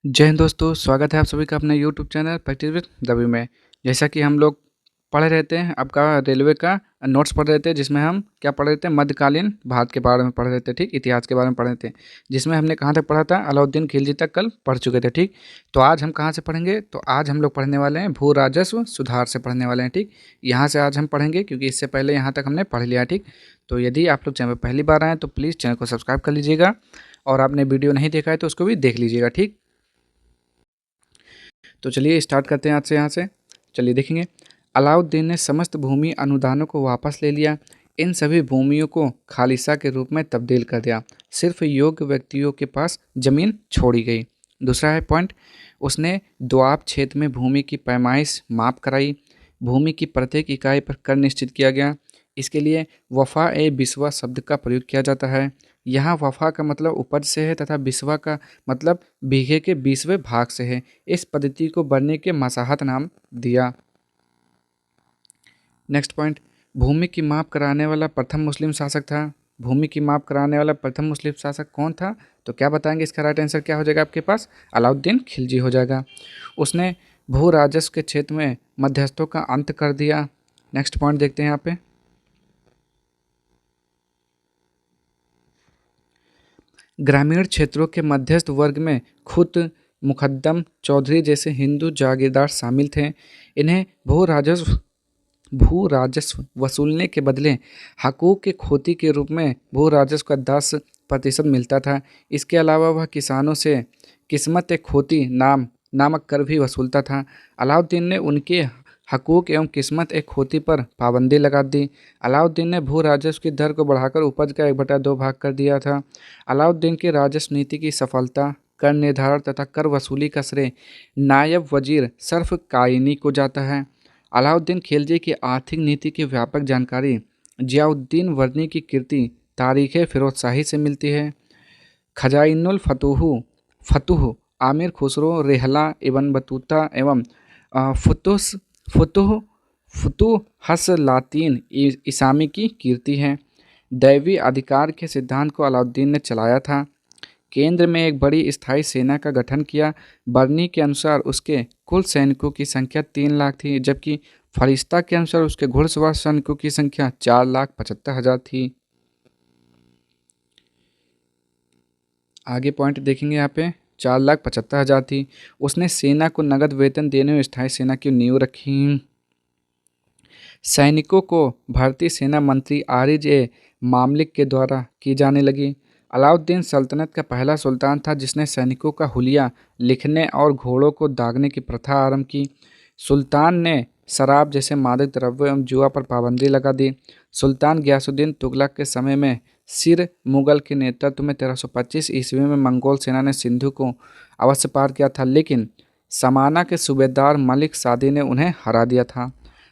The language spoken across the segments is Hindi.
जय हिंद दोस्तों, स्वागत है आप सभी का अपने YouTube channel practice with Ravi में। जैसा कि हम लोग पढ़ रहे थे, आपका रेलवे का नोट्स पढ़ रहे थे, जिसमें हम क्या पढ़ रहे थे, मध्यकालीन भारत के बारे में पढ़ रहे थे, ठीक, इतिहास के बारे में पढ़ रहे थे, जिसमें हमने कहाँ तक पढ़ा था, अलाउद्दीन खिलजी तक कल पढ़ चुके थे, ठीक। तो आज हम कहाँ से पढ़ेंगे, तो आज हम लोग पढ़ने वाले हैं भू राजस्व सुधार से पढ़ने वाले हैं, ठीक। यहाँ से आज हम पढ़ेंगे क्योंकि इससे पहले यहाँ तक हमने पढ़ लिया, ठीक। तो यदि आप लोग चैनल पर पहली बार आएँ तो प्लीज़ चैनल को सब्सक्राइब कर लीजिएगा, और आपने वीडियो नहीं देखा है तो उसको भी देख लीजिएगा, ठीक। तो चलिए स्टार्ट करते हैं आज से। यहाँ से चलिए देखेंगे। अलाउद्दीन ने समस्त भूमि अनुदानों को वापस ले लिया। इन सभी भूमियों को खालिसा के रूप में तब्दील कर दिया। सिर्फ योग्य व्यक्तियों के पास जमीन छोड़ी गई। दूसरा है पॉइंट, उसने दोआब क्षेत्र में भूमि की पैमाइश माप कराई। भूमि की प्रत्येक इकाई पर कर निश्चित किया गया। इसके लिए वफा ए बिस्वा शब्द का प्रयोग किया जाता है। यहाँ वफा का मतलब उपज से है तथा बिस्वा का मतलब बीघे के 20वें भाग से है। इस पद्धति को बढ़ने के मसाहत नाम दिया। नेक्स्ट पॉइंट, भूमि की माप कराने वाला प्रथम मुस्लिम शासक था। भूमि की माप कराने वाला प्रथम मुस्लिम शासक कौन था, तो क्या बताएंगे, इसका राइट आंसर क्या हो जाएगा आपके पास, अलाउद्दीन खिलजी हो जाएगा। उसने भू राजस्व के क्षेत्र में मध्यस्थों का अंत कर दिया। नेक्स्ट पॉइंट देखते हैं यहाँ पे। ग्रामीण क्षेत्रों के मध्यस्थ वर्ग में खुद मुकद्दम चौधरी जैसे हिंदू जागीरदार शामिल थे। इन्हें भू राजस्व वसूलने के बदले हकूक की खोती के रूप में भू राजस्व का 10% मिलता था। इसके अलावा वह किसानों से किस्मत खोती नामक कर भी वसूलता था। अलाउद्दीन ने उनके हकूक एवं किस्मत खोती पर पाबंदी लगा दी। अलाउद्दीन ने भू राजस्व की दर को बढ़ाकर उपज का 1/2 भाग कर दिया था। अलाउद्दीन की राजस्व नीति की सफलता, कर निर्धारण तथा कर वसूली का श्रेय नायब वजीर सर्फ कायनी को जाता है। अलाउद्दीन खिलजी की आर्थिक नीति की व्यापक जानकारी जियाउद्दीन वर्दी की कृति तारीख़ फिरोज शाही से मिलती है। खजाइनुल फतूह आमिर खुसरो, रेहला, इब्न बतूता एवं फुतुस फुतुह फुतुहस लातीन इसामी की कीर्ति है। दैवी अधिकार के सिद्धांत को अलाउद्दीन ने चलाया था। केंद्र में एक बड़ी स्थायी सेना का गठन किया। बर्नी के अनुसार उसके कुल सैनिकों की संख्या 3 लाख थी, जबकि फरिश्ता के अनुसार उसके घुड़सवार सैनिकों की संख्या 4,75,000 थी। आगे पॉइंट देखेंगे यहाँ पे, 4,75,000 थी। उसने सेना को नगद वेतन देने और स्थायी सेना की नींव रखी। सैनिकों को भारतीय सेना मंत्री आरिज ए मामलिक के द्वारा की जाने लगी। अलाउद्दीन सल्तनत का पहला सुल्तान था जिसने सैनिकों का हुलिया लिखने और घोड़ों को दागने की प्रथा आरंभ की। सुल्तान ने शराब जैसे मादक द्रव्यों एवं जुआ पर पाबंदी लगा दी। सुल्तान गयासुद्दीन तुगलक के समय में सिर मुगल के नेतृत्व में 1325 ईस्वी में मंगोल सेना ने सिंधु को अवश्य पार किया था, लेकिन समाना के सूबेदार मलिक सादी ने उन्हें हरा दिया था।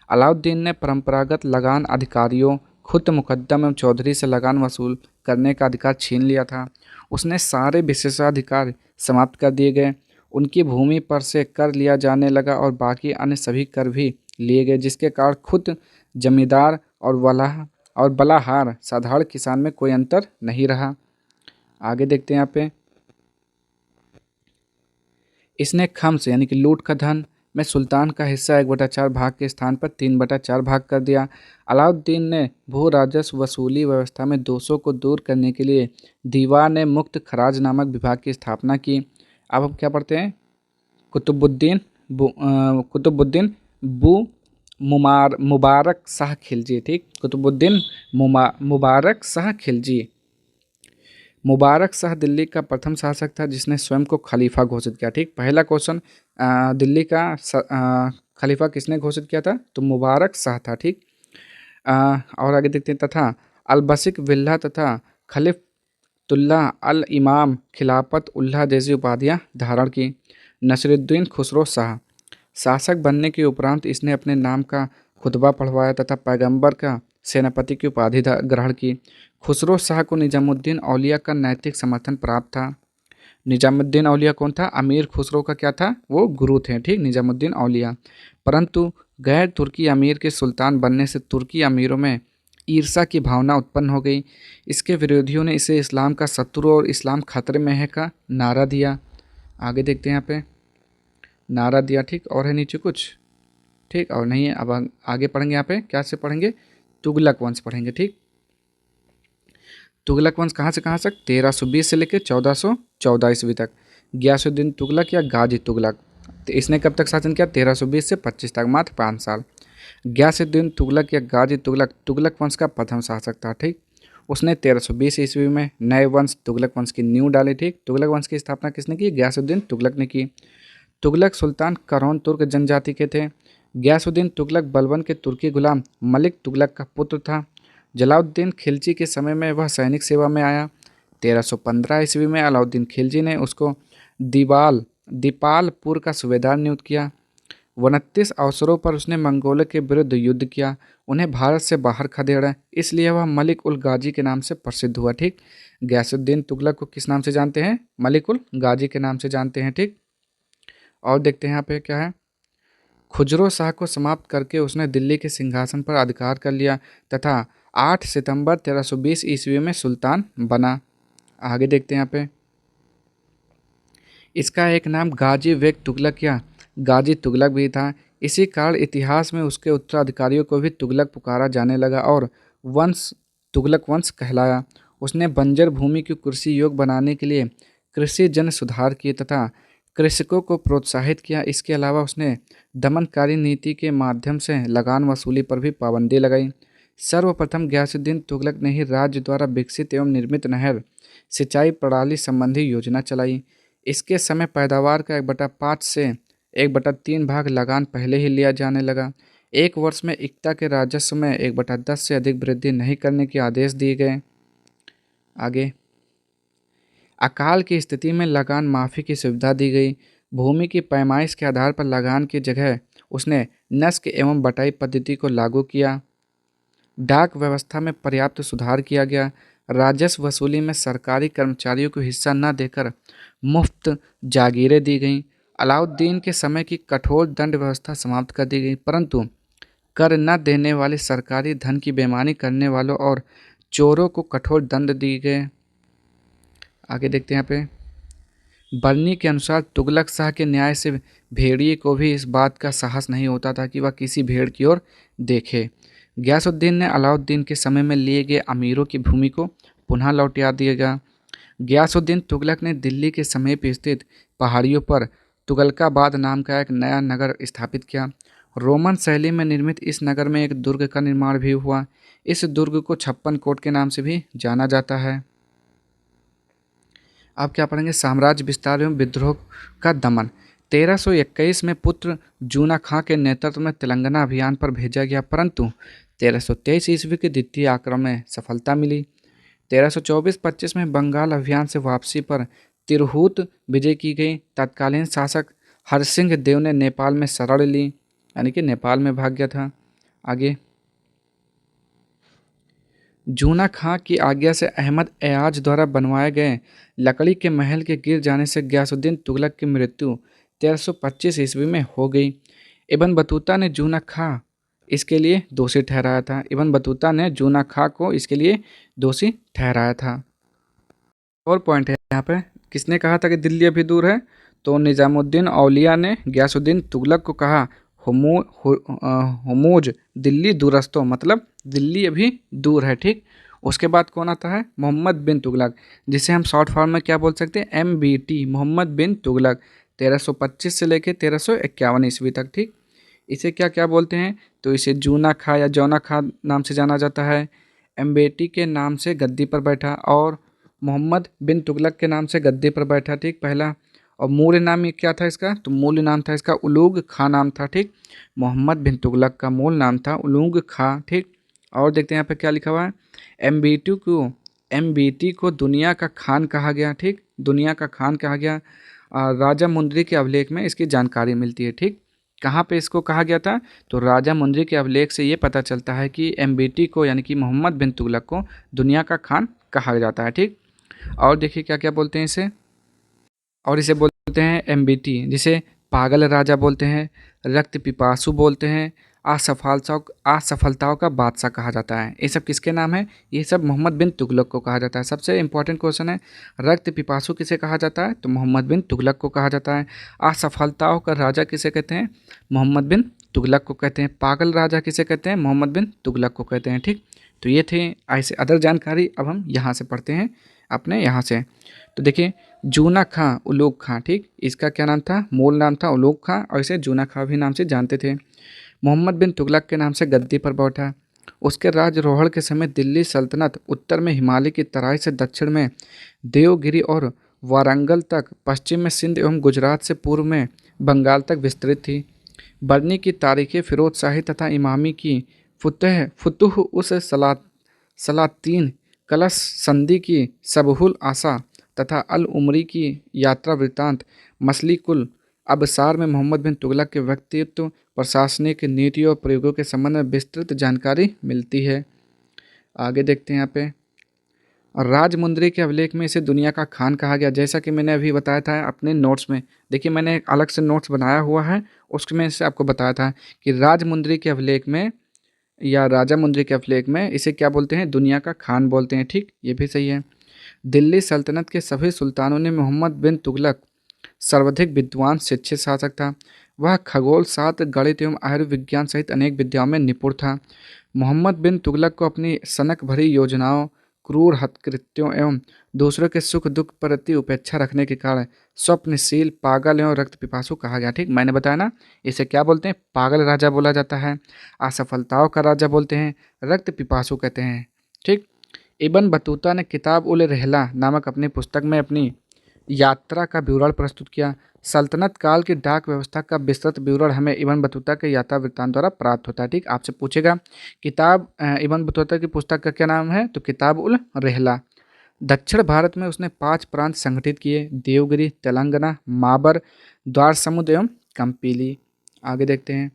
अलाउद्दीन ने परंपरागत लगान अधिकारियों खुद मुकद्दम एवं चौधरी से लगान वसूल करने का अधिकार छीन लिया था। उसने सारे विशेषाधिकार समाप्त कर दिए गए। उनकी भूमि पर से कर लिया जाने लगा और बाकी अन्य सभी कर भी लिए गए, जिसके कारण खुद जमींदार और बलाहार साधारण किसान में कोई अंतर नहीं रहा। आगे देखते हैं यहाँ पे। इसने खम्स यानी कि लूट का धन में सुल्तान का हिस्सा 1/4 भाग के स्थान पर 3/4 भाग कर दिया। अलाउद्दीन ने भू राजस्व वसूली व्यवस्था में दोषों को दूर करने के लिए दीवान मुक्त खराज नामक विभाग की स्थापना की। अब हम क्या पढ़ते हैं, कुतुबुद्दीन बु मुबारक शाह खिलजी, ठीक, कुतुबुद्दीन मुबारक शाह खिलजी। मुबारक शाह दिल्ली का प्रथम शासक था जिसने स्वयं को खलीफा घोषित किया, ठीक। पहला क्वेश्चन, दिल्ली का खलीफा किसने घोषित किया था, तो मुबारक शाह था, ठीक। और आगे देखते हैं, तथा अलबसिक विल्ला तथा खलीफतुल्ला अल इमाम खिलाफत उल्लाह जैसी उपाधियां धारण की। नसरुद्दीन खुसरो शाह शासक बनने के उपरांत इसने अपने नाम का खुतबा पढ़वाया तथा पैगंबर का सेनापति की उपाधि ग्रहण की। खुसरो शाह को निजामुद्दीन औलिया का नैतिक समर्थन प्राप्त था। निजामुद्दीन औलिया कौन था, अमीर खुसरो का क्या था, वो गुरु थे, ठीक, निजामुद्दीन औलिया। परंतु गैर तुर्की अमीर के सुल्तान बनने से तुर्की अमीरों में ईर्षा की भावना उत्पन्न हो गई। इसके विरोधियों ने इसे इस्लाम का शत्रु और इस्लाम खतरे में है का नारा दिया। आगे देखते हैं यहाँ पे नारा दिया, ठीक, और है नीचे कुछ, ठीक, और नहीं है। अब आगे पढ़ेंगे, यहाँ पे क्या से पढ़ेंगे, तुगलक वंश पढ़ेंगे, ठीक। तुगलक वंश कहाँ से कहाँ तक, 1320 से लेकर 1414 ईस्वी तक। गयासुद्दीन तुगलक या गाजी तुगलक, तो इसने कब तक शासन किया, 1320 से 25 तक, मात्र 5 साल। गयासुद्दीन तुगलक या गाजी तुगलक तुगलक वंश का प्रथम शासक था, ठीक। उसने 1320 ईस्वी में नए वंश तुगलक वंश की नींव डाली, ठीक। तुगलक वंश की स्थापना किसने की, गयासुद्दीन तुगलक ने की। तुगलक सुल्तान करौन तुर्क जनजाति के थे। गयासुद्दीन तुगलक बलबन के तुर्की गुलाम मलिक तुगलक का पुत्र था। जलालुद्दीन खिलजी के समय में वह सैनिक सेवा में आया। 1315 ईस्वी में अलाउद्दीन खिलजी ने उसको दीपालपुर का सूबेदार नियुक्त किया। 29 अवसरों पर उसने मंगोलों के विरुद्ध युद्ध किया, उन्हें भारत से बाहर खदेड़ा, इसलिए वह मलिक उल गाजी के नाम से प्रसिद्ध हुआ, ठीक। गयासुद्दीन तुगलक को किस नाम से जानते हैं, मलिक उल गाजी के नाम से जानते हैं, ठीक। और देखते हैं यहाँ पे क्या है, खुजरो शाह को समाप्त करके उसने दिल्ली के सिंहासन पर अधिकार कर लिया तथा 8 सितंबर 1320 ईस्वी में सुल्तान बना। आगे देखते हैं यहाँ पे, इसका एक नाम गाजी बेग तुगलक या गाजी तुगलक भी था। इसी कारण इतिहास में उसके उत्तराधिकारियों को भी तुगलक पुकारा जाने लगा और वंश तुगलक वंश कहलाया। उसने बंजर भूमि को कृषि योग्य बनाने के लिए कृषि जन सुधार किए तथा कृषकों को प्रोत्साहित किया। इसके अलावा उसने दमनकारी नीति के माध्यम से लगान वसूली पर भी पाबंदी लगाई। सर्वप्रथम गयासुद्दीन तुगलक ने ही राज्य द्वारा विकसित एवं निर्मित नहर सिंचाई प्रणाली संबंधी योजना चलाई। इसके समय पैदावार का 1/5 से 1/3 भाग लगान पहले ही लिया जाने लगा। एक वर्ष में इक्ता के राजस्व में 1/10 से अधिक वृद्धि नहीं करने के आदेश दिए गए। आगे, अकाल की स्थिति में लगान माफ़ी की सुविधा दी गई। भूमि की पैमाइश के आधार पर लगान की जगह उसने नस्क एवं बटाई पद्धति को लागू किया। डाक व्यवस्था में पर्याप्त सुधार किया गया। राजस्व वसूली में सरकारी कर्मचारियों को हिस्सा न देकर मुफ्त जागीरें दी गईं। अलाउद्दीन के समय की कठोर दंड व्यवस्था समाप्त कर दी गई, परंतु कर न देने वाले, सरकारी धन की बेईमानी करने वालों और चोरों को कठोर दंड दिए गए। आगे देखते हैं यहाँ पे, बर्नी के अनुसार तुगलक शाह के न्याय से भेड़िए को भी इस बात का साहस नहीं होता था कि वह किसी भेड़ की ओर देखे। गयासुद्दीन ने अलाउद्दीन के समय में लिए गए अमीरों की भूमि को पुनः लौटा दिया। गयासुद्दीन तुगलक ने दिल्ली के समीप स्थित पहाड़ियों पर तुगलकाबाद नाम का एक नया नगर स्थापित किया। रोमन शैली में निर्मित इस नगर में एक दुर्ग का निर्माण भी हुआ। इस दुर्ग को 56 कोट के नाम से भी जाना जाता है। अब क्या पढ़ेंगे, साम्राज्य विस्तार एवं विद्रोह का दमन। 1321 में पुत्र जूना खां के नेतृत्व में तेलंगाना अभियान पर भेजा गया, परंतु 1323 ईस्वी के द्वितीय आक्रमण में सफलता मिली। 1324-25 में बंगाल अभियान से वापसी पर तिरहुत विजय की गई। तत्कालीन शासक हरसिंह देव ने नेपाल में शरण ली, यानी कि नेपाल में भाग गया था। आगे, जूना खां की आज्ञा से अहमद एयाज द्वारा बनवाए गए लकड़ी के महल के गिर जाने से गयासुद्दीन तुगलक की मृत्यु 1325 ईस्वी में हो गई। इब्न बतूता ने जूना खां इसके लिए दोषी ठहराया था। इब्न बतूता ने जूना खां को इसके लिए दोषी ठहराया था। और पॉइंट है यहाँ पे, किसने कहा था कि दिल्ली अभी दूर है, तो निजामुद्दीन औलिया ने गयासुद्दीन तुगलक को कहा हुमूज दिल्ली दूरस्तो, मतलब दिल्ली अभी दूर है, ठीक। उसके बाद कौन आता है, मोहम्मद बिन तुगलक, जिसे हम शॉर्ट फॉर्म में क्या बोल सकते हैं, MBT, मोहम्मद बिन तुगलक, 1325 से लेकर 1351 ईस्वी तक, ठीक। इसे क्या क्या बोलते हैं, तो इसे जूना खां या जौना खां नाम से जाना जाता है। MBT के नाम से गद्दी पर बैठा और मोहम्मद बिन तुगलक के नाम से गद्दी पर बैठा, ठीक, पहला। और मूल नाम ये क्या था इसका, तो मूल नाम था इसका उलूग खां नाम था, ठीक। मोहम्मद बिन तुगलक का मूल नाम था उलूग खां, ठीक। और देखते हैं यहाँ पे क्या लिखा हुआ है, MBT को दुनिया का खान कहा गया, ठीक, दुनिया का खान कहा गया। राजा मुंदरी के अभिलेख में इसकी जानकारी मिलती है, ठीक। कहाँ पे इसको कहा गया था, तो राजा मुंदरी के अभिलेख से ये पता चलता है कि MBT को, यानी कि मोहम्मद बिन तुगलक को दुनिया का खान कहा जाता है, ठीक। और देखिए क्या क्या बोलते हैं इसे, और इसे बोलते हैं MBT, जिसे पागल राजा बोलते हैं, रक्त पिपासु बोलते हैं, असफलताओं का बादशाह कहा जाता है। ये सब किसके नाम है? ये सब मोहम्मद बिन तुगलक को कहा जाता है। सबसे इंपॉर्टेंट क्वेश्चन है, रक्त पिपासु किसे कहा जाता है? तो मोहम्मद बिन तुगलक को कहा जाता है। असफलताओं का राजा किसे कहते हैं? मोहम्मद बिन तुगलक को कहते हैं। पागल राजा किसे कहते हैं? मोहम्मद बिन तुगलक को कहते हैं। ठीक, तो ये थे ऐसे अदर जानकारी। अब हम यहाँ से पढ़ते हैं, अपने यहाँ से। तो देखिए, जूना खां उलूग खां, ठीक, इसका क्या नाम था? मूल नाम था उलूग खां, और इसे जूना खां भी नाम से जानते थे। मोहम्मद बिन तुगलक के नाम से गद्दी पर बैठा। उसके राजरोहण के समय दिल्ली सल्तनत उत्तर में हिमालय की तराई से दक्षिण में देवगिरी और वारंगल तक, पश्चिम में सिंध एवं गुजरात से पूर्व में बंगाल तक विस्तृत थी। बरनी की तारीखें फिरोज शाही तथा इमामी की फुतुह उस सलातीन कलश संधि की सबहुल आसा तथा अल उमरी की यात्रा वृत्तांत, मसली कुल अबसार में मोहम्मद बिन तुगलक के व्यक्तित्व, प्रशासनिक नीतियों और प्रयोगों के संबंध में विस्तृत जानकारी मिलती है। आगे देखते हैं यहाँ पे, राजमुंद्री के अभिलेख में इसे दुनिया का खान कहा गया। जैसा कि मैंने अभी बताया था अपने नोट्स में, देखिए मैंने एक अलग से नोट्स बनाया हुआ है, उसमें से आपको बताया था कि राजमुंद्री के अभिलेख में या राजा मुंद्री के अभिलेख में इसे क्या बोलते हैं? दुनिया का खान बोलते हैं। ठीक, ये भी सही है। दिल्ली सल्तनत के सभी सुल्तानों ने मोहम्मद बिन तुगलक सर्वाधिक विद्वान शिक्षित शासक था। वह खगोल शास्त्र, गणित एवं आयुर्विज्ञान सहित अनेक विद्याओं में निपुण था। मोहम्मद बिन तुगलक को अपनी सनक भरी योजनाओं, क्रूर हत्कृत्यों एवं दूसरों के सुख दुख प्रति उपेक्षा रखने के कारण स्वप्नशील, पागल एवं रक्त पिपासु कहा गया। ठीक, मैंने बताया ना, इसे क्या बोलते हैं? पागल राजा बोला जाता है, असफलताओं का राजा बोलते हैं, रक्त पिपासु कहते हैं। ठीक, इब्न बतूता ने किताब उल रहला नामक अपनी पुस्तक में अपनी यात्रा का विवरण प्रस्तुत किया। सल्तनत काल की डाक व्यवस्था का विस्तृत विवरण हमें इब्न बतूता के यात्रा वृत्तांत द्वारा प्राप्त होता है। ठीक, आपसे पूछेगा इब्न बतूता की पुस्तक का क्या नाम है? तो किताब उल रहला। दक्षिण भारत में उसने 5 प्रांत संगठित किए: देवगिरी, तेलंगाना, माबर, द्वार समुद्र एवं कंपीली। आगे देखते हैं,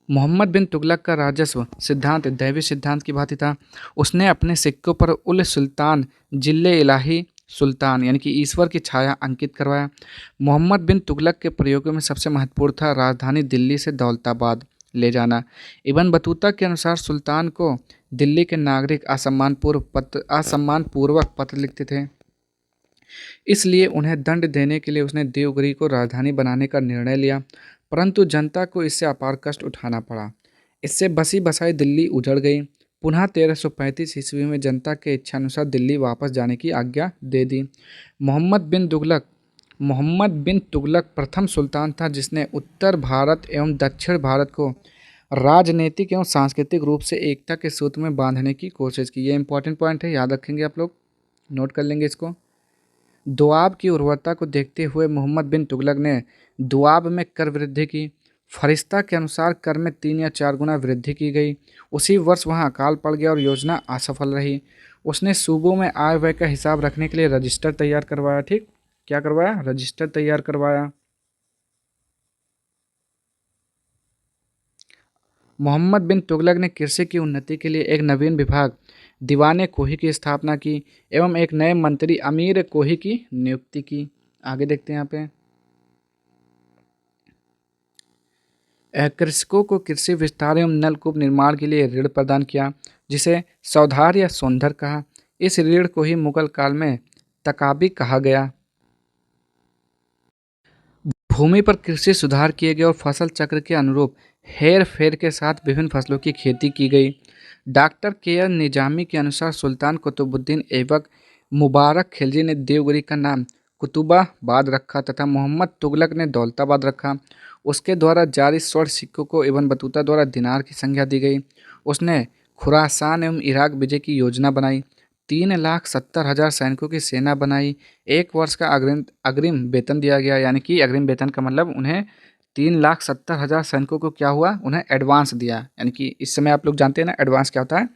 मोहम्मद बिन तुगलक का राजस्व सिद्धांत दैवी सिद्धांत की भांति था। उसने अपने सिक्कों पर उल सुल्तान जिल्ले इलाही सुल्तान यानी कि ईश्वर की छाया अंकित करवाया। मोहम्मद बिन तुगलक के प्रयोगों में सबसे महत्वपूर्ण था राजधानी दिल्ली से दौलताबाद ले जाना। इब्न बतूता के अनुसार सुल्तान को दिल्ली के नागरिक असम्मानपूर्वक पत्र लिखते थे, इसलिए उन्हें दंड देने के लिए उसने देवगिरी को राजधानी बनाने का निर्णय लिया, परंतु जनता को इससे अपार कष्ट उठाना पड़ा। इससे बसी बसाई दिल्ली उजड़ गई। पुनः 1335 ईस्वी में जनता के इच्छानुसार दिल्ली वापस जाने की आज्ञा दे दी। मोहम्मद बिन तुगलक प्रथम सुल्तान था जिसने उत्तर भारत एवं दक्षिण भारत को राजनीतिक एवं सांस्कृतिक रूप से एकता के सूत्र में बांधने की कोशिश की। ये इंपॉर्टेंट पॉइंट है, याद रखेंगे आप लोग, नोट कर लेंगे इसको। दोआब की उर्वरता को देखते हुए मोहम्मद बिन तुगलक ने दोआब में कर वृद्धि की। फरिश्ता के अनुसार कर में 3 या 4 गुना वृद्धि की गई। उसी वर्ष वहां अकाल पड़ गया और योजना असफल रही। उसने सूबों में आय व्यय का हिसाब रखने के लिए रजिस्टर तैयार करवाया। ठीक, क्या करवाया? रजिस्टर तैयार करवाया। मोहम्मद बिन तुगलक ने कृषि की उन्नति के लिए एक नवीन विभाग दीवाने कोही की स्थापना की एवं एक नए मंत्री अमीर कोही की नियुक्ति की। आगे देखते हैं यहाँ पे, कृषकों को कृषि विस्तार एवं नलकूप निर्माण के लिए ऋण प्रदान किया, जिसे सौधार या सोंधर कहा। इस ऋण को ही मुगल काल में तकाबी कहा गया। भूमि पर कृषि सुधार किए गए और फसल चक्र के अनुरूप हेर फेर के साथ विभिन्न फसलों की खेती की गई। डॉक्टर के आर निजामी के अनुसार सुल्तान कुतुबुद्दीन ऐबक मुबारक खिलजी ने देवगिरी का नाम कुतुबाबाद रखा तथा मोहम्मद तुगलक ने दौलताबाद रखा। उसके द्वारा जारी स्वर्ण सिक्कों को इब्न बतूता द्वारा दिनार की संज्ञा दी गई। उसने खुरासान एवं इराक विजय की योजना बनाई। 3,70,000 सैनिकों की सेना बनाई। 1 वर्ष का अग्रिम वेतन दिया गया, यानी कि अग्रिम वेतन का मतलब उन्हें 3,70,000 सैनिकों को क्या हुआ? उन्हें एडवांस दिया, यानी कि इस समय आप लोग जानते हैं ना एडवांस क्या होता है।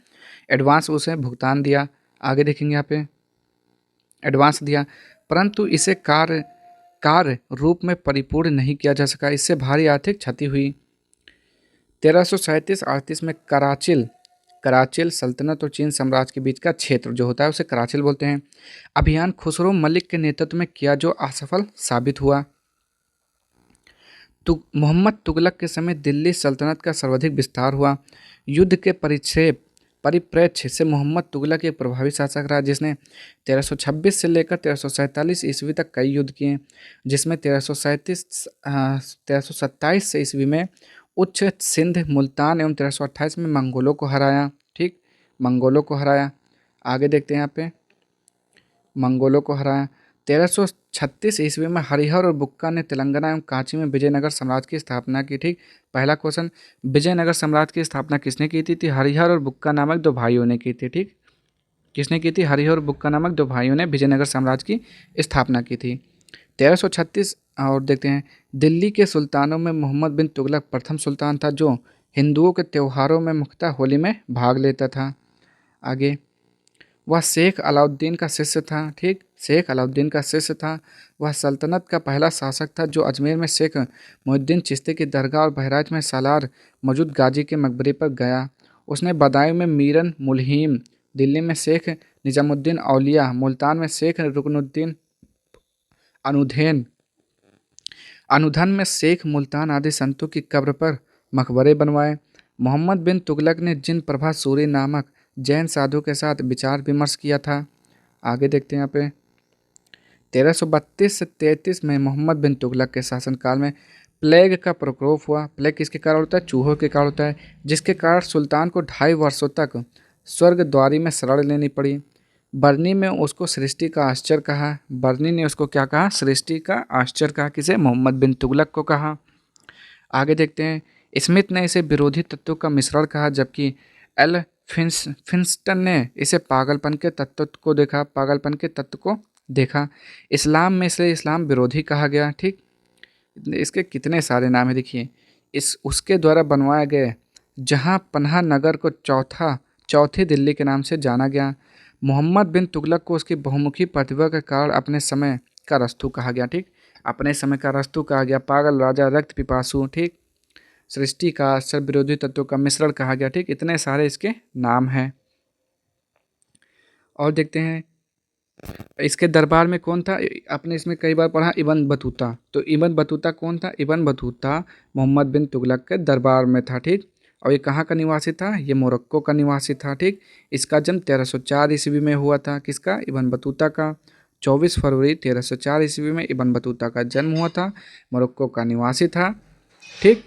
एडवांस उसे भुगतान दिया। आगे देखेंगे यहाँ पे, एडवांस दिया, परंतु इसे कार्य रूप में परिपूर्ण नहीं किया जा सका। इससे भारी आर्थिक क्षति हुई। 1337-38 में कराचिल सल्तनत और चीन साम्राज्य के बीच का क्षेत्र जो होता है उसे कराचिल बोलते हैं। अभियान खुसरो मलिक के नेतृत्व में किया जो असफल साबित हुआ। मोहम्मद तुगलक के समय दिल्ली सल्तनत का सर्वाधिक विस्तार हुआ। युद्ध के परिप्रेक्ष्य से मोहम्मद तुगलक एक प्रभावी शासक रहा, जिसने 1326 से लेकर 1347 ईस्वी तक कई युद्ध किए, जिसमें 1327 से ईस्वी में उच्च सिंध, मुल्तान एवं 1328 में मंगोलों को हराया। ठीक, मंगोलों को हराया। आगे देखते हैं यहाँ पे, मंगोलों को हराया। 1336 ईस्वी में हरिहर और बुक्का ने तेलंगाना एवं कांची में विजयनगर साम्राज्य की स्थापना की। ठीक, पहला क्वेश्चन, विजयनगर साम्राज्य की स्थापना किसने की थी? हरिहर और बुक्का नामक दो भाइयों ने की थी। ठीक, किसने की थी? हरिहर और बुक्का नामक दो भाइयों ने विजयनगर साम्राज्य की स्थापना की थी। 1336 और देखते हैं, दिल्ली के सुल्तानों में मोहम्मद बिन तुगलक प्रथम सुल्तान था जो हिंदुओं के त्योहारों में मुख्यतः होली में भाग लेता था। आगे, वह शेख अलाउद्दीन का शिष्य था। ठीक, शेख अलाउद्दीन का शिष्य था। वह सल्तनत का पहला शासक था जो अजमेर में शेख मुहिउद्दीन चिश्ती की दरगाह और बहराइच में सालार मौजूद गाजी के मकबरे पर गया। उसने बदायूं में मीरन मुल्हिम, दिल्ली में शेख निजामुद्दीन औलिया, मुल्तान में शेख रुकनुद्दीन अनुधेन, अनुधन में शेख मुल्तान आदि संतों की कब्र पर मकबरे बनवाए। मोहम्मद बिन तुगलक ने जिन प्रभा सूरी नामक जैन साधु के साथ विचार विमर्श किया था। आगे देखते हैं यहाँ पे, 1332 से 33 में मोहम्मद बिन तुगलक के शासनकाल में प्लेग का प्रकोप हुआ। प्लेग किसके कारण होता है? चूहों के कारण होता है, जिसके कारण सुल्तान को 2.5 वर्षों तक स्वर्गद्वारी में शरण लेनी पड़ी। बर्नी में उसको सृष्टि का आश्चर्य कहा। बर्नी ने उसको क्या कहा? सृष्टि का आश्चर्य कहा। किसे? मोहम्मद बिन तुगलक को कहा। आगे देखते हैं, स्मिथ ने इसे विरोधी तत्वों का मिश्रण कहा, जबकि एल फिंस्टन ने इसे पागलपन के तत्व को देखा। इस्लाम में इसे इस्लाम विरोधी कहा गया। ठीक, इसके कितने सारे नाम है देखिए। उसके द्वारा बनवाए गए जहां पन्हा नगर को चौथी दिल्ली के नाम से जाना गया। मोहम्मद बिन तुगलक को उसकी बहुमुखी प्रतिभा के कारण अपने समय का रस्तु कहा गया। ठीक, अपने समय का रस्तु कहा गया। पागल राजा, रक्त पिपासु, ठीक, सृष्टि का आश्चर्य, विरोधी तत्वों का मिश्रण कहा गया। ठीक, इतने सारे इसके नाम हैं। और देखते हैं, इसके दरबार में कौन था? आपने इसमें कई बार पढ़ा इब्न बतूता। तो इब्न बतूता कौन था? इब्न बतूता मोहम्मद बिन तुगलक के दरबार में था। ठीक, और ये कहाँ का निवासी था? ये मोरक्को का निवासी था। ठीक, इसका जन्म 1304 ईस्वी में हुआ था। किसका? इब्न बतूता का। 24 फरवरी 1304 ईस्वी में इब्न बतूता का जन्म हुआ था। मोरक्को का निवासी था। ठीक,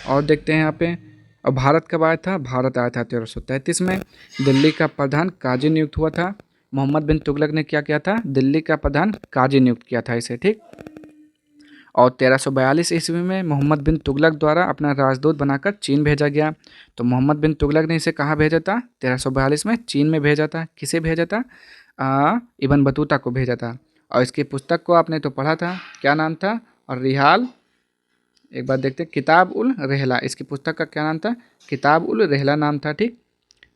और देखते हैं यहाँ पे, और भारत कब आया था? भारत आया था 1333 में। दिल्ली का प्रधान काजी नियुक्त हुआ था। मोहम्मद बिन तुगलक ने क्या किया था? दिल्ली का प्रधान काजी नियुक्त किया था इसे। ठीक, और 1342 ईस्वी में मोहम्मद बिन तुगलक द्वारा अपना राजदूत बनाकर चीन भेजा गया। तो मोहम्मद बिन तुगलक ने इसे कहाँ भेजा था? 1342 में चीन में भेजा था। किसे भेजा था? इब्न बतूता को भेजा था। और इसकी पुस्तक को आपने तो पढ़ा था, क्या नाम था? और रिहाल, एक बार देखते हैं, किताब उल रहला। इसकी पुस्तक का क्या नाम था? किताब उल रहला नाम था। ठीक,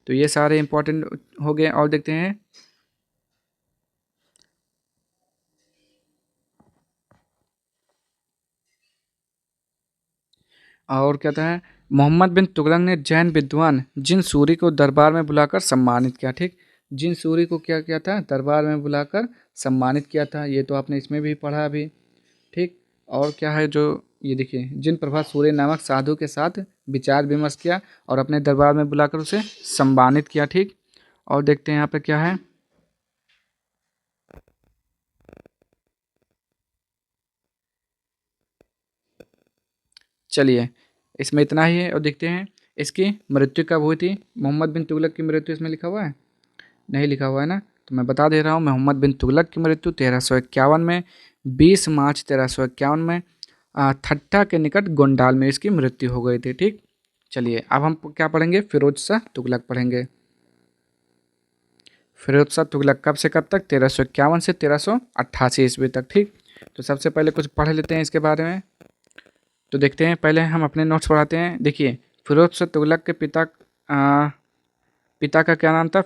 तो ये सारे इंपॉर्टेंट हो गए। और देखते हैं, और क्या था? मोहम्मद बिन तुगलक ने जैन विद्वान जिन सूरी को दरबार में बुलाकर सम्मानित किया। ठीक, जिन सूरी को क्या किया था? दरबार में बुलाकर सम्मानित किया था। ये तो आपने इसमें भी पढ़ा अभी। ठीक, और क्या है जो, ये देखिए, जिन प्रभा सूर्य नामक साधु के साथ विचार विमर्श किया और अपने दरबार में बुलाकर उसे सम्मानित किया। ठीक, और देखते हैं यहाँ पे क्या है। चलिए, इसमें इतना ही है। और देखते हैं इसकी मृत्यु कब हुई थी। मोहम्मद बिन तुगलक की मृत्यु इसमें लिखा हुआ है? नहीं लिखा हुआ है ना, तो मैं बता दे रहा हूँ। मोहम्मद बिन तुगलक की मृत्यु 1351 में, 20 मार्च 1351 में ठट्टा के निकट गोंडाल में इसकी मृत्यु हो गई थी। ठीक, चलिए अब हम क्या पढ़ेंगे? फिरोज शाह तुगलक पढ़ेंगे। फिरोज शाह तुगलक कब से कब तक? 1351 से 1388 ईस्वी तक। ठीक, तो सबसे पहले कुछ पढ़ लेते हैं इसके बारे में। तो देखते हैं, पहले हम अपने नोट्स पढ़ाते हैं। देखिए, फिरोज शाह तुगलक के पिता का क्या नाम था?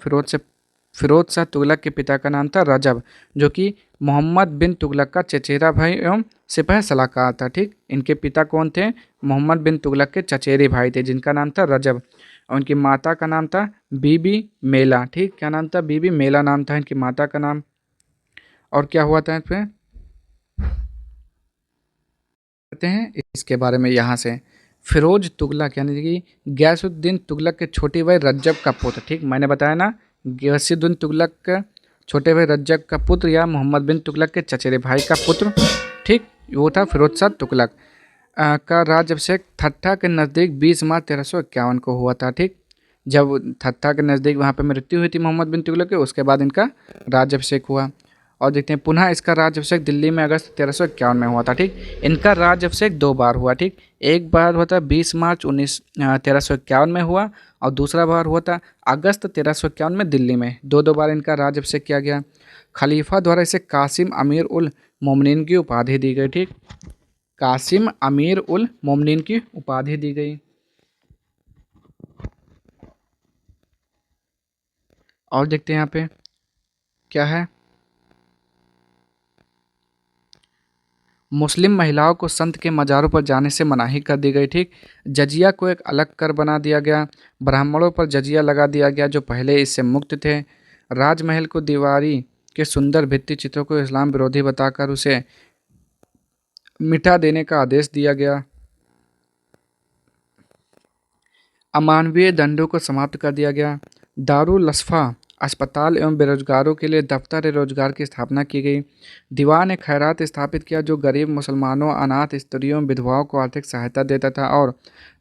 फिरोज शाह तुगलक के पिता का नाम था रजब, जो कि मोहम्मद बिन तुगलक का चचेरा भाई एवं सिपह सलाहकार था। ठीक, इनके पिता कौन थे? मोहम्मद बिन तुगलक के चचेरे भाई थे, जिनका नाम था रजब। और उनकी माता का नाम था बीबी मेला। ठीक, क्या नाम था? बीबी मेला नाम था इनकी माता का नाम। और क्या हुआ था इसमें? कहते हैं इसके बारे में यहाँ से। फिरोज तुगलक यानी कि गयासुद्दीन तुगलक के छोटे भाई रज्जब का पुत्र, ठीक मैंने बताया ना, गयासुद्दीन तुगलक का छोटे भाई रज्जब का पुत्र या मोहम्मद बिन तुगलक के चचेरे भाई का पुत्र, ठीक, वो था फिरोज शाह तुगलक। का राज्याभिषेक ठट्ठा के नज़दीक 20 मार्च 1351 को हुआ था, ठीक। जब ठट्ठा के नज़दीक वहाँ पे मृत्यु हुई थी मोहम्मद बिन तुगलक की, उसके बाद इनका राज्याभिषेक हुआ। और देखते हैं पुनः इसका राज्याभिषेक दिल्ली में अगस्त 1351 में हुआ था, ठीक। इनका राज्याभिषेक 2 बार हुआ, ठीक। एक बार हुआ था 20 मार्च 1351 में हुआ, और दूसरा बार हुआ था अगस्त 1351 में दिल्ली में। दो दो बार इनका राज्याभिषेक किया गया। खलीफा द्वारा इसे कासिम अमीर उल मोमिनीन की उपाधि दी गई, ठीक। कासिम अमीर उल मोमिनीन की उपाधि दी गई। और देखते हैं यहाँ पे क्या है। मुस्लिम महिलाओं को संत के मज़ारों पर जाने से मनाही कर दी गई, ठीक। जजिया को एक अलग कर बना दिया गया। ब्राह्मणों पर जजिया लगा दिया गया जो पहले इससे मुक्त थे। राजमहल को दीवारी के सुंदर भित्ति चित्रों को इस्लाम विरोधी बताकर उसे मिटा देने का आदेश दिया गया। अमानवीय दंडों को समाप्त कर दिया गया। दारुल अस्फा अस्पताल एवं बेरोजगारों के लिए दफ्तर रोजगार की स्थापना की गई। दीवान खैरात स्थापित किया जो गरीब मुसलमानों, अनाथ स्त्रियों, विधवाओं को आर्थिक सहायता देता था और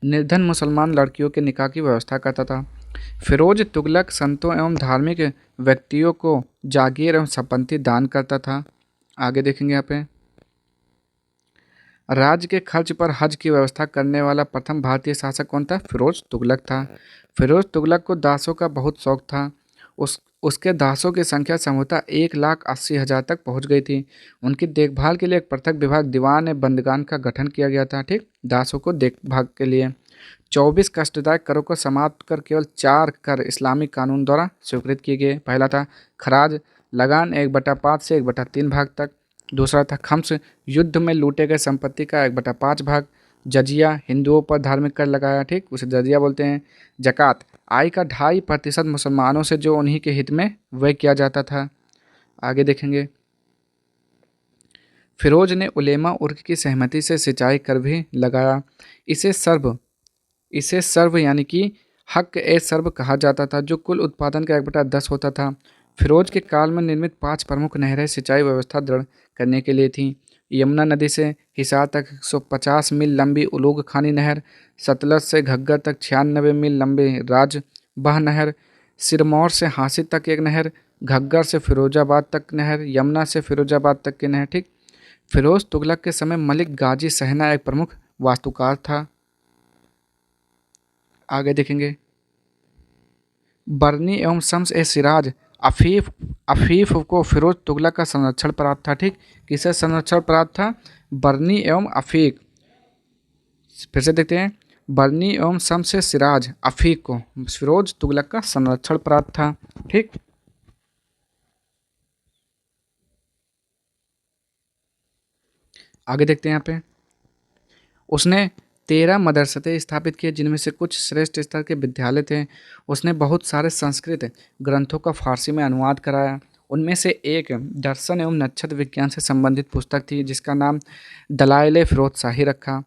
निर्धन मुसलमान लड़कियों के निकाह की व्यवस्था करता था। फिरोज तुगलक संतों एवं धार्मिक व्यक्तियों को जागीर एवं संपत्ति दान करता था। आगे देखेंगे यहाँ पे। राज्य के खर्च पर हज की व्यवस्था करने वाला प्रथम भारतीय शासक कौन था? फिरोज तुगलक था। फिरोज तुगलक को दासों का बहुत शौक था। उसके दासों की संख्या संभवतः 1,80,000 तक पहुंच गई थी। उनकी देखभाल के लिए एक पृथक विभाग दीवान बंदगान का गठन किया गया था, ठीक, दासों को देखभाल के लिए। 24 कष्टदायक करों को समाप्त कर केवल 4 कर इस्लामी कानून द्वारा स्वीकृत किए गए। पहला था खराज, लगान 1/5 से 1/3 भाग तक। दूसरा था खम्स, युद्ध में लूटे गए संपत्ति का 1/5 भाग। जजिया, हिंदुओं पर धार्मिक कर लगाया, ठीक, उसे जजिया बोलते हैं। जक़ात, आय का 2.5% मुसलमानों से जो उन्हीं के हित में व्यय किया जाता था। आगे देखेंगे। फिरोज ने उलेमा उर्क की सहमति से सिंचाई कर भी लगाया। इसे सर्व यानी कि हक ए सर्व कहा जाता था जो कुल उत्पादन का 1/10 होता था। फिरोज के काल में निर्मित 5 प्रमुख नहरें सिंचाई व्यवस्था दृढ़ करने के लिए थीं। यमुना नदी से हिसार तक 150 मील लंबी उलूग खानी नहर, सतलज से घग्गर तक 96 मील लंबी राजबह नहर, सिरमौर से हांसी तक एक नहर, घग्गर से फिरोजाबाद तक नहर, यमुना से फिरोजाबाद तक की नहर, ठीक। फिरोज तुगलक के समय मलिक गाजी सहना एक प्रमुख वास्तुकार था। आगे देखेंगे। बरनी एवं शम्स ए सिराज अफीफ को फिरोज तुगलक का संरक्षण प्राप्त था, ठीक। किसे संरक्षण प्राप्त था? बरनी एवं अफीक। फिर से देखते हैं। बरनी एवं शम्स ए सिराज अफीक को फिरोज तुगलक का संरक्षण प्राप्त था, ठीक। आगे देखते हैं यहाँ पे। उसने 13 मदरसे स्थापित किए जिनमें से कुछ श्रेष्ठ स्तर के विद्यालय थे। उसने बहुत सारे संस्कृत ग्रंथों का फारसी में अनुवाद कराया। उनमें से एक दर्शन एवं नक्षत्र विज्ञान से संबंधित पुस्तक थी जिसका नाम दलाइल फिरोज शाही रखा।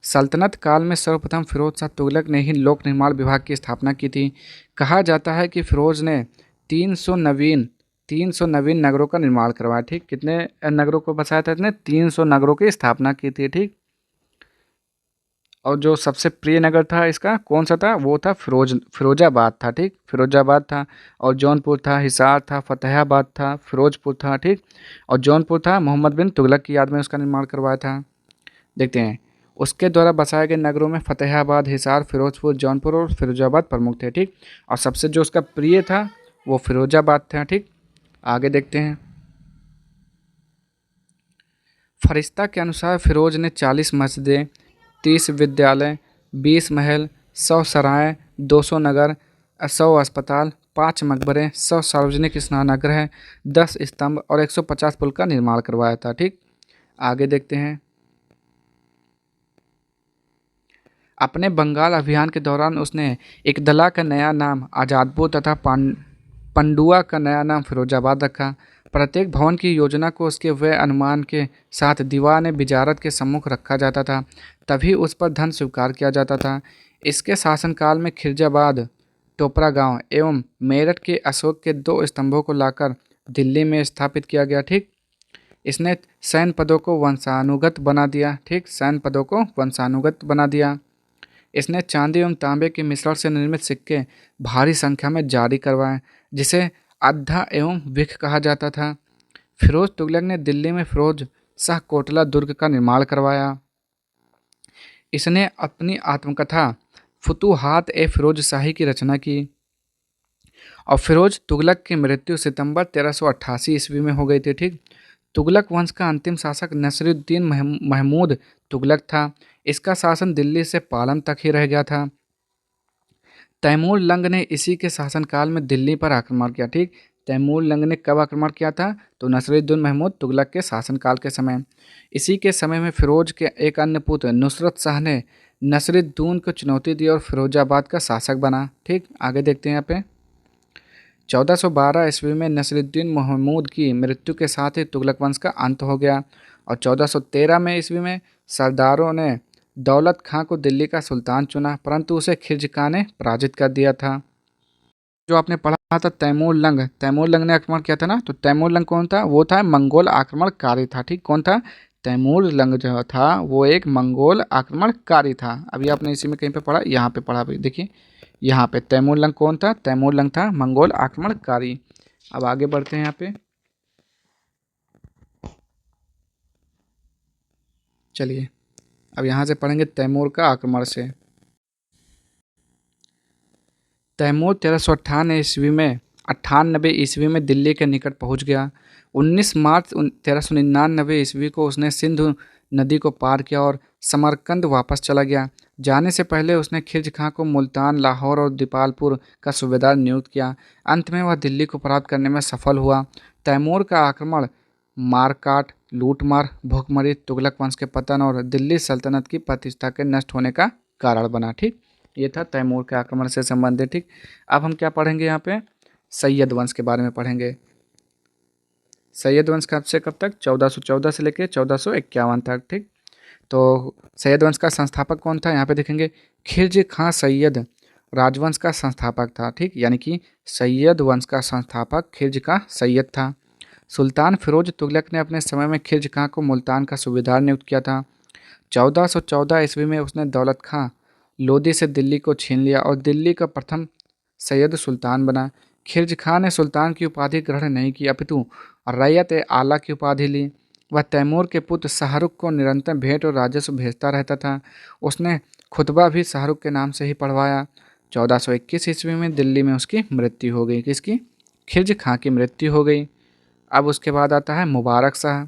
सल्तनत काल में सर्वप्रथम फिरोज शाह तुगलक ने ही लोक निर्माण विभाग की स्थापना की थी। कहा जाता है कि फिरोज ने 300 नवीन नगरों का निर्माण करवाया, ठीक। कितने नगरों को बसाया था? इसने 300 नगरों की स्थापना की थी, ठीक। और जो सबसे प्रिय नगर था इसका कौन सा था? वो था फिरोजाबाद था, ठीक, फिरोजाबाद था। और जौनपुर था, हिसार था, फतेहाबाद था, फिरोजपुर था, ठीक। और जौनपुर था मोहम्मद बिन तुगलक की याद में उसका निर्माण करवाया था। देखते हैं। उसके द्वारा बसाए गए नगरों में फतेहाबाद, हिसार, फिरोजपुर, जौनपुर और फिरोजाबाद प्रमुख थे, ठीक। और सबसे जो उसका प्रिय था वो फिरोजाबाद था, ठीक। आगे देखते हैं। फरिश्ता के अनुसार फिरोज ने 40 मस्जिदें, 30 विद्यालय, 20 महल, 100 सराय, 200 नगर, 100 अस्पताल, 5 मकबरे, 100 सार्वजनिक स्नानगृह, 10 स्तंभ और 150 पुल का निर्माण करवाया था, ठीक। आगे देखते हैं। अपने बंगाल अभियान के दौरान उसने एकदला का नया नाम आज़ादपुर तथा पंडुआ का नया नाम फिरोजाबाद रखा। प्रत्येक भवन की योजना को उसके व्यय अनुमान के साथ दीवान विजारत के सम्मुख रखा जाता था, तभी उस पर धन स्वीकार किया जाता था। इसके शासनकाल में खिरजाबाद, टोपरा गांव एवं मेरठ के अशोक के 2 स्तंभों को लाकर दिल्ली में स्थापित किया गया। ठीक, इसने सैन्य पदों को वंशानुगत बना दिया। ठीक, सैन्य पदों को वंशानुगत बना दिया। इसने चांदी एवं तांबे के मिश्रण से निर्मित सिक्के भारी संख्या में जारी करवाए, जिसे अद्धा एवं विख कहा जाता था। फिरोज तुगलक ने दिल्ली में फिरोज शाह कोटला दुर्ग का निर्माण करवाया। इसने अपनी आत्मकथा फुतूहात ए फिरोज शाही की रचना की और फिरोज तुगलक की मृत्यु सितंबर 1388 ईस्वी में हो गई थी। ठीक, तुगलक वंश का अंतिम शासक नसीरुद्दीन महमूद तुगलक था। इसका शासन दिल्ली से पालम तक ही रह गया था। तैमूर लंग ने इसी के शासनकाल में दिल्ली पर आक्रमण किया। ठीक, तैमूर लंग ने कब आक्रमण किया था? तो नसीरुद्दीन महमूद तुगलक के शासनकाल के समय। इसी के समय में फिरोज के एक अन्य पुत्र नुसरत शाह ने नसीरुद्दीन को चुनौती दी और फिरोजाबाद का शासक बना। ठीक, आगे देखते हैं यहाँ पे 1412 ईस्वी में नसीरुद्दीन महमूद की मृत्यु के साथ ही तुगलक वंश का अंत हो गया और 1413 में ईस्वी में सरदारों ने दौलत खां को दिल्ली का सुल्तान चुना, परंतु उसे खिलजी खां ने पराजित कर दिया था। जो आपने पढ़ा था तैमूर लंग ने आक्रमण किया था ना, तो तैमूर लंग कौन था? वो था मंगोल आक्रमणकारी था। ठीक, कौन था? तैमूर लंग जो था वो एक मंगोल आक्रमणकारी था। अभी आपने इसी में कहीं पे पढ़ा, यहाँ पे पढ़ा भाई, देखिए यहाँ पे तैमूर लंग कौन था? तैमूर लंग था मंगोल आक्रमणकारी। अब आगे बढ़ते हैं यहाँ पे, चलिए अब यहाँ से पढ़ेंगे तैमूर का आक्रमण से। तैमूर 1398 ईस्वी में दिल्ली के निकट पहुंच गया। 19 मार्च 1399 ईस्वी को उसने सिंधु नदी को पार किया और समरकंद वापस चला गया। जाने से पहले उसने खिलजी खां को मुल्तान, लाहौर और दीपालपुर का सूबेदार नियुक्त किया। अंत में वह दिल्ली को प्राप्त करने में सफल हुआ। तैमूर का आक्रमण मारकाट, लूटमार, भुखमरी, तुगलक वंश के पतन और दिल्ली सल्तनत की प्रतिष्ठा के नष्ट होने का कारण बना। ठीक, ये था तैमूर के आक्रमण से संबंधित। ठीक, अब हम क्या पढ़ेंगे यहाँ पे? सैयद वंश के बारे में पढ़ेंगे। सैयद वंश कब से कब तक? 1414 से लेकर 1451 तक। ठीक, तो सैयद वंश का संस्थापक कौन था? यहाँ पे देखेंगे खिलजी खां सैयद राजवंश का संस्थापक था। ठीक, यानी कि सैयद वंश का संस्थापक खिलजी खां सैयद था। सुल्तान फिरोज तुगलक ने अपने समय में खिलजी खां को मुल्तान का सूबेदार नियुक्त किया था। 1414 ईस्वी में उसने दौलत खां लोदी से दिल्ली को छीन लिया और दिल्ली का प्रथम सैयद सुल्तान बना। खिलजी खां ने सुल्तान की उपाधि ग्रहण नहीं की, अपितु रैयत ए आला की उपाधि ली। वह तैमूर के पुत्र शाहरुख को निरंतर भेंट और राजस्व भेजता रहता था। उसने खुतबा भी शाहरुख के नाम से ही पढ़वाया। 1421 ईस्वी में दिल्ली में उसकी मृत्यु हो गई। किसकी? खिलजी खां की मृत्यु हो गई। अब उसके बाद आता है मुबारक शाह।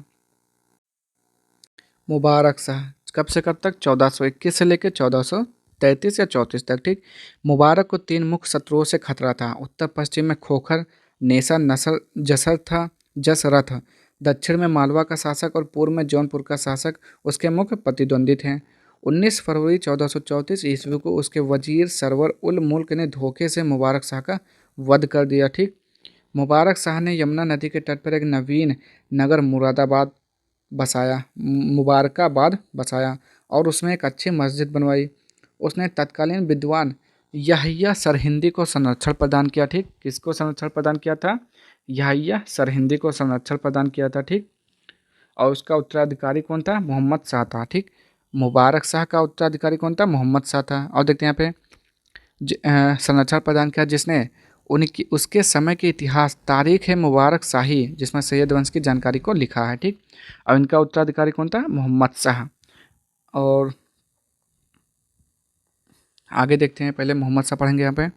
मुबारक शाह कब से कब तक? 1421 से लेकर 1433 या 34 तक। ठीक, मुबारक को 3 मुख्य शत्रुओं से खतरा था। उत्तर पश्चिम में खोखर, नेसा, नसर, जसर था, जसरथ। दक्षिण में मालवा का शासक और पूर्व में जौनपुर का शासक उसके मुख्य प्रतिद्वंदी थे। 19 फरवरी 1434 ईस्वी को उसके वजीर सरवर उल मुल्क ने धोखे से मुबारक शाह का वध कर दिया। ठीक, मुबारक शाह ने यमुना नदी के तट पर एक नवीन नगर मुबारकाबाद बसाया और उसमें एक अच्छी मस्जिद बनवाई। उसने तत्कालीन विद्वान याहिया सरहिंदी को संरक्षण प्रदान किया। ठीक, किसको संरक्षण प्रदान किया था? याहिया सरहिंदी को संरक्षण प्रदान किया था। ठीक, और उसका उत्तराधिकारी कौन था? मोहम्मद शाह था। ठीक, मुबारक शाह का उत्तराधिकारी कौन था? मोहम्मद शाह था। और देखते हैं यहाँ पे संरक्षण प्रदान किया जिसने उनकी उसके समय के इतिहास तारीख है मुबारक शाही, जिसमें सैयद वंश की जानकारी को लिखा है। ठीक, और इनका उत्तराधिकारी कौन था? मोहम्मद शाह। और आगे देखते हैं, पहले मोहम्मद शाह पढ़ेंगे यहाँ पे।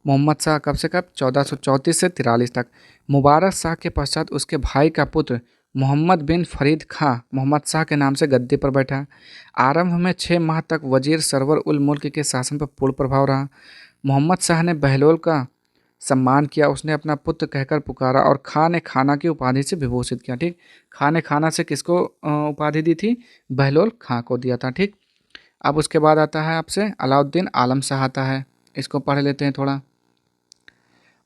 मोहम्मद शाह कब से कब? 1434 से 43 तक। मुबारक शाह के पश्चात उसके भाई का पुत्र मोहम्मद बिन फरीद खां मोहम्मद शाह के नाम से गद्दी पर बैठा। आरंभ में 6 माह तक वजीर सरवर उल मुल्क के शासन पर पूर्ण प्रभाव रहा। मोहम्मद शाह ने बहलोल का सम्मान किया। उसने अपना पुत्र कहकर पुकारा और खान ए खाना की उपाधि से विभूषित किया। ठीक, खान ए खाना से किसको उपाधि दी थी? बहलोल खां को दिया था। ठीक, अब उसके बाद आता है आपसे अलाउद्दीन आलम शाह आता है। इसको पढ़ लेते हैं थोड़ा।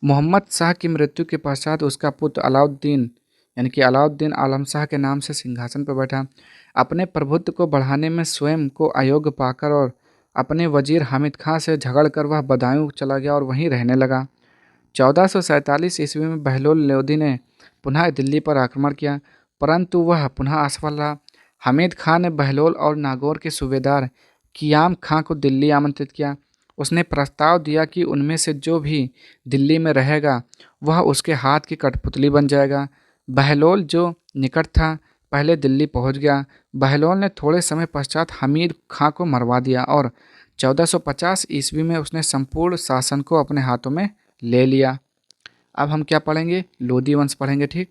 मोहम्मद शाह की मृत्यु के पश्चात उसका पुत्र अलाउद्दीन यानी कि अलाउद्दीन आलम शाह के नाम से सिंहासन पर बैठा। अपने प्रभुत्व को बढ़ाने में स्वयं को अयोग्य पाकर और अपने वजीर हामिद खां से झगड़कर वह बदायूं चला गया और वहीं रहने लगा। 1447 ईस्वी में बहलोल लोदी ने पुनः दिल्ली पर आक्रमण किया, परंतु वह पुनः असफल रहा। हामिद खां ने बहलोल और नागौर के सूबेदार कियाम खां को दिल्ली आमंत्रित किया। उसने प्रस्ताव दिया कि उनमें से जो भी दिल्ली में रहेगा वह उसके हाथ की कठपुतली बन जाएगा। बहलोल, जो निकट था, पहले दिल्ली पहुंच गया। बहलोल ने थोड़े समय पश्चात हमीद खां को मरवा दिया और 1450 ईस्वी में उसने संपूर्ण शासन को अपने हाथों में ले लिया। अब हम क्या पढ़ेंगे? लोदी वंश पढ़ेंगे। ठीक,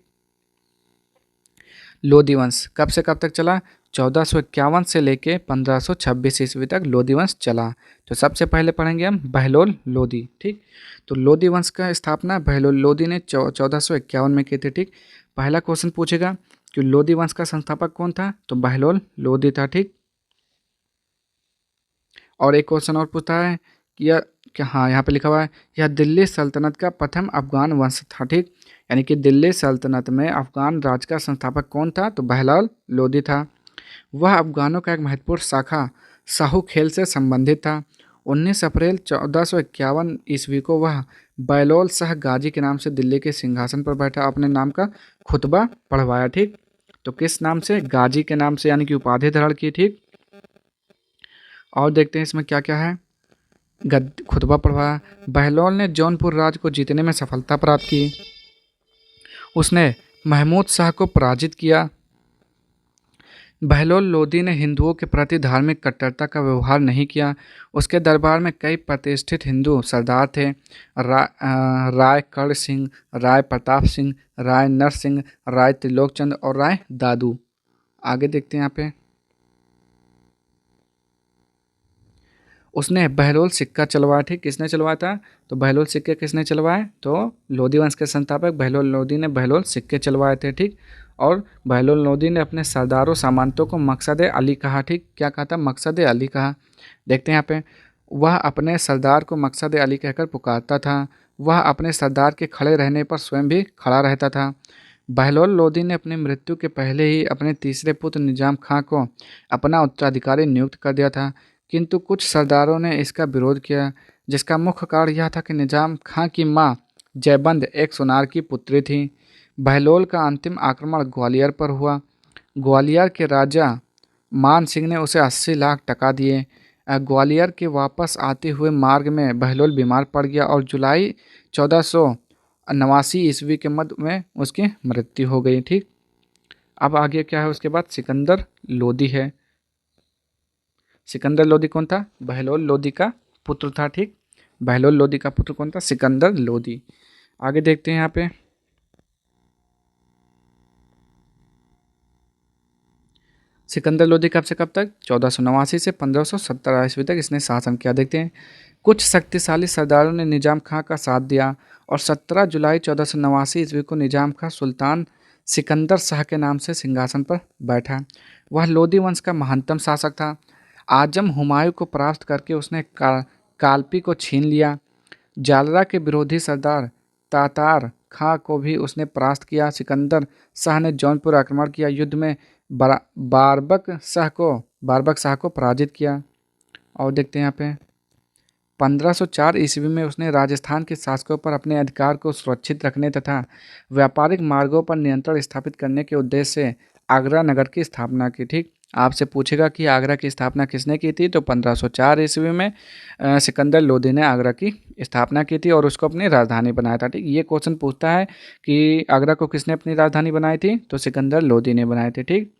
लोदी वंश कब से कब तक चला? 1451 से लेके 1526 ईस्वी तक लोदी वंश चला। तो सबसे पहले पढ़ेंगे हम बहलोल लोदी। ठीक, तो लोदी वंश का स्थापना बहलोल लोदी ने 1451 में की थी। ठीक, पहला क्वेश्चन पूछेगा कि लोदी वंश का संस्थापक कौन था? तो बहलोल लोदी था। ठीक, और एक क्वेश्चन और पूछता है कि यह क्या, हाँ यहाँ पे लिखा हुआ है, यह दिल्ली सल्तनत का प्रथम अफगान वंश था। ठीक, यानी कि दिल्ली सल्तनत में अफगान राज का संस्थापक कौन था? तो बहलोल लोदी था। वह अफगानों का एक महत्वपूर्ण शाखा साहू खेल से संबंधित था। 19 अप्रैल 1451 ईस्वी को वह बहलोल शाह गाजी के नाम से दिल्ली के सिंहासन पर बैठा, अपने नाम का खुतबा पढ़वाया। ठीक, तो किस नाम से? गाजी के नाम से, यानी कि उपाधि धारण की। ठीक, और देखते हैं इसमें क्या क्या है। खुतबा पढ़वाया। बहलोल ने जौनपुर राज्य को जीतने में सफलता प्राप्त की। उसने महमूद शाह को पराजित किया। बहलोल लोदी ने हिंदुओं के प्रति धार्मिक कट्टरता का व्यवहार नहीं किया। उसके दरबार में कई प्रतिष्ठित हिंदू सरदार थे। राय कर्ण सिंह, राय प्रताप सिंह, राय नरसिंह, राय त्रिलोकचंद और राय दादू। आगे देखते हैं यहाँ पे। उसने बहलोल सिक्का चलवाया। ठीक, किसने चलवाया था? तो बहलोल सिक्के किसने चलवाए? तो लोदी वंश के संस्थापक बहलोल लोदी ने बहलोल सिक्के चलवाए थे। ठीक, और बहलोल लोदी ने अपने सरदारों सामंतों को मकसद अली कहा। ठीक, क्या कहा था? मकसद अली कहा। देखते हैं यहाँ पे, वह अपने सरदार को मकसद अली कहकर पुकारता था। वह अपने सरदार के खड़े रहने पर स्वयं भी खड़ा रहता था। बहलोल लोदी ने अपनी मृत्यु के पहले ही अपने तीसरे पुत्र निजाम खां को अपना उत्तराधिकारी नियुक्त कर दिया था, किंतु कुछ सरदारों ने इसका विरोध किया, जिसका मुख्य कारण यह था कि निजाम खां की मां जयबंद एक सोनार की पुत्री थी। बहलोल का अंतिम आक्रमण ग्वालियर पर हुआ। ग्वालियर के राजा मान सिंह ने उसे 80 लाख टका दिए। ग्वालियर के वापस आते हुए मार्ग में बहलोल बीमार पड़ गया और जुलाई 1489 ईस्वी के मध्य में उसकी मृत्यु हो गई। ठीक, अब आगे क्या है? उसके बाद सिकंदर लोदी है। सिकंदर लोदी कौन था? बहलोल लोदी का पुत्र था। ठीक, बहलोल लोदी का पुत्र कौन था? सिकंदर लोदी। आगे देखते हैं यहाँ पे। सिकंदर लोदी कब से कब तक? 1489 से 1517 ईस्वी तक इसने शासन किया। देखते हैं, कुछ शक्तिशाली सरदारों ने निजाम खां का साथ दिया और 17 जुलाई 1489 ईस्वी को निजाम खां सुल्तान सिकंदर शाह के नाम से सिंहासन पर बैठा। वह लोदी वंश का महानतम शासक था। आजम हुमायूं को परास्त करके उसने कालपी को छीन लिया। जालरा के विरोधी सरदार तातार खां को भी उसने परास्त किया। सिकंदर शाह ने जौनपुर आक्रमण किया। युद्ध में बारबक शाह को पराजित किया। और देखते हैं यहाँ पे, 1504 ईस्वी में उसने राजस्थान के शासकों पर अपने अधिकार को सुरक्षित रखने तथा व्यापारिक मार्गों पर नियंत्रण स्थापित करने के उद्देश्य से आगरा नगर की स्थापना की। ठीक, आपसे पूछेगा कि आगरा की स्थापना किसने की थी? तो 1504 ईस्वी में सिकंदर लोदी ने आगरा की स्थापना की थी और उसको अपनी राजधानी बनाया था। ठीक, ये क्वेश्चन पूछता है कि आगरा को किसने अपनी राजधानी बनाई थी? तो सिकंदर लोदी ने बनाई थी। ठीक,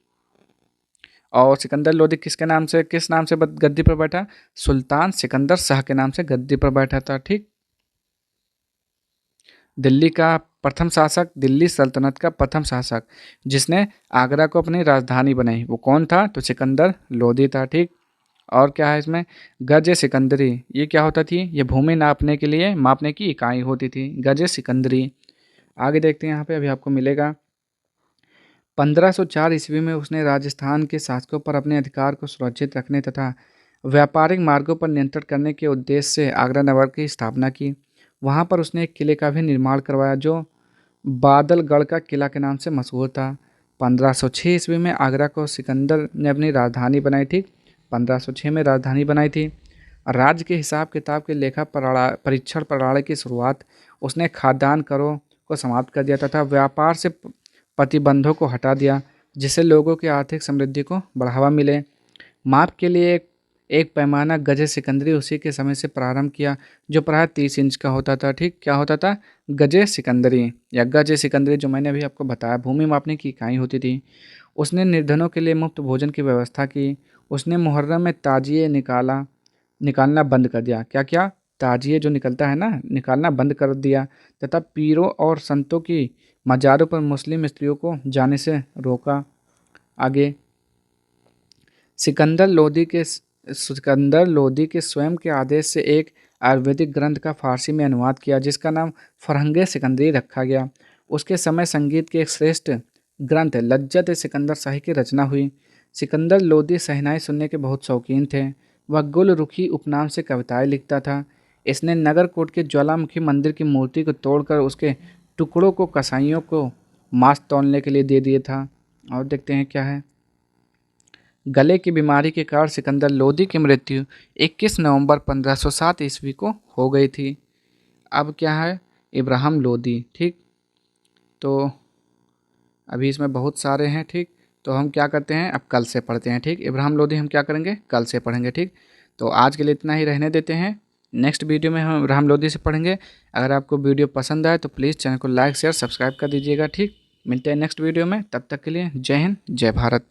और सिकंदर लोदी किस नाम से गद्दी पर बैठा? सुल्तान सिकंदर शाह के नाम से गद्दी पर बैठा था। ठीक, दिल्ली का प्रथम शासक, दिल्ली सल्तनत का प्रथम शासक जिसने आगरा को अपनी राजधानी बनाई, वो कौन था? तो सिकंदर लोदी था। ठीक, और क्या है इसमें? गज सिकंदरी, ये क्या होता थी? ये भूमि नापने के लिए मापने की इकाई होती थी, गज सिकंदरी। आगे देखते हैं यहाँ पे, अभी आपको मिलेगा। 1504 ईस्वी में उसने राजस्थान के शासकों पर अपने अधिकार को सुरक्षित रखने तथा व्यापारिक मार्गों पर नियंत्रण करने के उद्देश्य से आगरा नगर की स्थापना की। वहाँ पर उसने एक किले का भी निर्माण करवाया जो बादलगढ़ का किला के नाम से मशहूर था। 1506 ईस्वी में आगरा को सिकंदर ने अपनी राजधानी बनाई थी। 1506 में राजधानी बनाई थी। राज्य के हिसाब किताब के लेखा परीक्षण प्रणाली की शुरुआत उसने खाद्यान्न करों को समाप्त कर दिया तथा व्यापार से प्रतिबंधों को हटा दिया, जिससे लोगों की आर्थिक समृद्धि को बढ़ावा मिले। माप के लिए एक पैमाना गजे सिकंदरी उसी के समय से प्रारंभ किया, जो प्राय 30 इंच का होता था। ठीक, क्या होता था? गजे सिकंदरी या गजे सिकंदरी, जो मैंने अभी आपको बताया, भूमि मापने की इकाई होती थी। उसने निर्धनों के लिए मुफ्त भोजन की व्यवस्था की। उसने मुहर्रम में ताजिए निकालना बंद कर दिया। क्या क्या? ताजिए जो निकलता है ना, निकालना बंद कर दिया तथा पीरों और संतों की मज़ारों पर मुस्लिम स्त्रियों को जाने से रोका। आगे, सिकंदर लोदी के स्वयं के आदेश से एक आयुर्वेदिक ग्रंथ का फारसी में अनुवाद किया, जिसका नाम फरहंगे सिकंदरी रखा गया। उसके समय संगीत के एक श्रेष्ठ ग्रंथ लज्जत सिकंदर शाही की रचना हुई। सिकंदर लोदी शहनाई सुनने के बहुत शौकीन थे। वह गुल रुखी उपनाम से कविताएं लिखता था। इसने नगरकोट के ज्वालामुखी मंदिर की मूर्ति को तोड़कर उसके टुकड़ों को कसाईयों को मांस तौलने के लिए दे दिया था। और देखते हैं क्या है। गले की बीमारी के कारण सिकंदर लोदी की मृत्यु 21 नवंबर 1507 ईस्वी को हो गई थी। अब क्या है? इब्राहिम लोदी। ठीक, तो अभी इसमें बहुत सारे हैं। ठीक, तो हम क्या करते हैं, अब कल से पढ़ते हैं। ठीक, इब्राहिम लोदी हम क्या करेंगे, कल से पढ़ेंगे। ठीक, तो आज के लिए इतना ही रहने देते हैं। नेक्स्ट वीडियो में हम इब्राहिम लोदी से पढ़ेंगे। अगर आपको वीडियो पसंद आए तो प्लीज़ चैनल को लाइक शेयर सब्सक्राइब कर दीजिएगा। ठीक, मिलते हैं नेक्स्ट वीडियो में। तब तक के लिए जय हिंद, जय भारत।